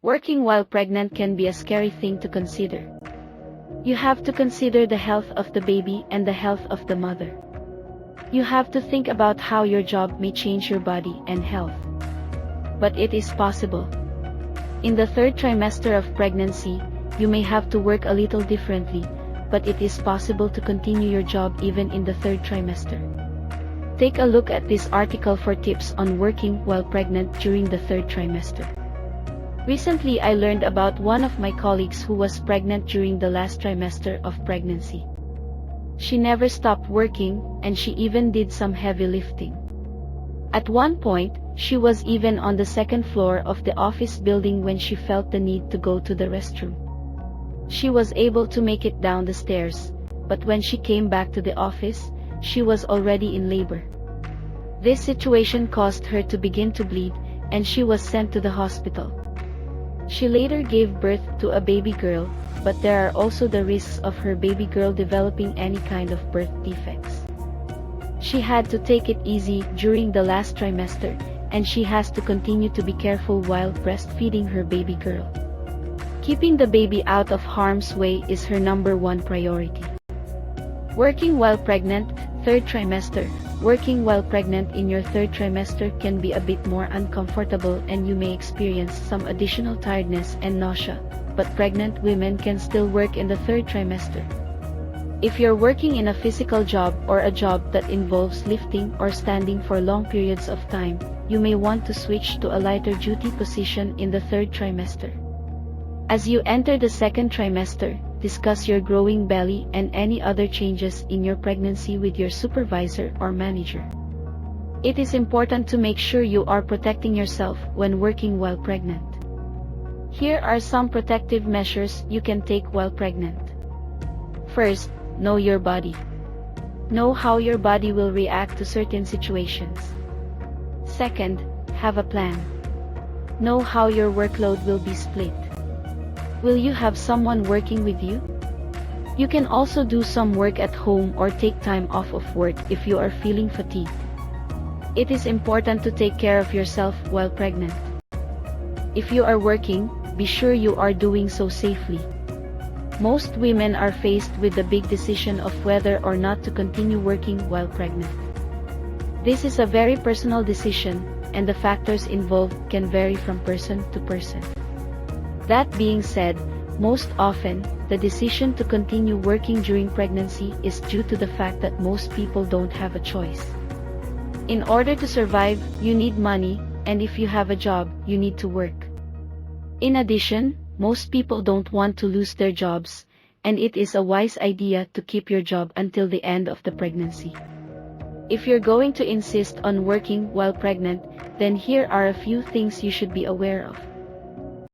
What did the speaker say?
Working while pregnant can be a scary thing to consider. You have to consider the health of the baby and the health of the mother. You have to think about how your job may change your body and health. But it is possible. In the third trimester of pregnancy, you may have to work a little differently, but it is possible to continue your job even in the third trimester. Take a look at this article for tips on working while pregnant during the third trimester. Recently I learned about one of my colleagues who was pregnant during the last trimester of pregnancy. She never stopped working, and she even did some heavy lifting. At one point, she was even on the second floor of the office building when she felt the need to go to the restroom. She was able to make it down the stairs, but when she came back to the office, she was already in labor. This situation caused her to begin to bleed, and she was sent to the hospital. She later gave birth to a baby girl, but there are also the risks of her baby girl developing any kind of birth defects. She had to take it easy during the last trimester, and she has to continue to be careful while breastfeeding her baby girl. Keeping the baby out of harm's way is her #1 priority. Working while pregnant, third trimester. Working while pregnant in your third trimester can be a bit more uncomfortable and you may experience some additional tiredness and nausea, but pregnant women can still work in the third trimester. If you're working in a physical job or a job that involves lifting or standing for long periods of time, you may want to switch to a lighter duty position in the third trimester. As you enter the second trimester, discuss your growing belly and any other changes in your pregnancy with your supervisor or manager. It is important to make sure you are protecting yourself when working while pregnant. Here are some protective measures you can take while pregnant. First, know your body. Know how your body will react to certain situations. Second, have a plan. Know how your workload will be split. Will you have someone working with you? You can also do some work at home or take time off of work if you are feeling fatigued. It is important to take care of yourself while pregnant. If you are working, be sure you are doing so safely. Most women are faced with the big decision of whether or not to continue working while pregnant. This is a very personal decision, and the factors involved can vary from person to person. That being said, most often, the decision to continue working during pregnancy is due to the fact that most people don't have a choice. In order to survive, you need money, and if you have a job, you need to work. In addition, most people don't want to lose their jobs, and it is a wise idea to keep your job until the end of the pregnancy. If you're going to insist on working while pregnant, then here are a few things you should be aware of.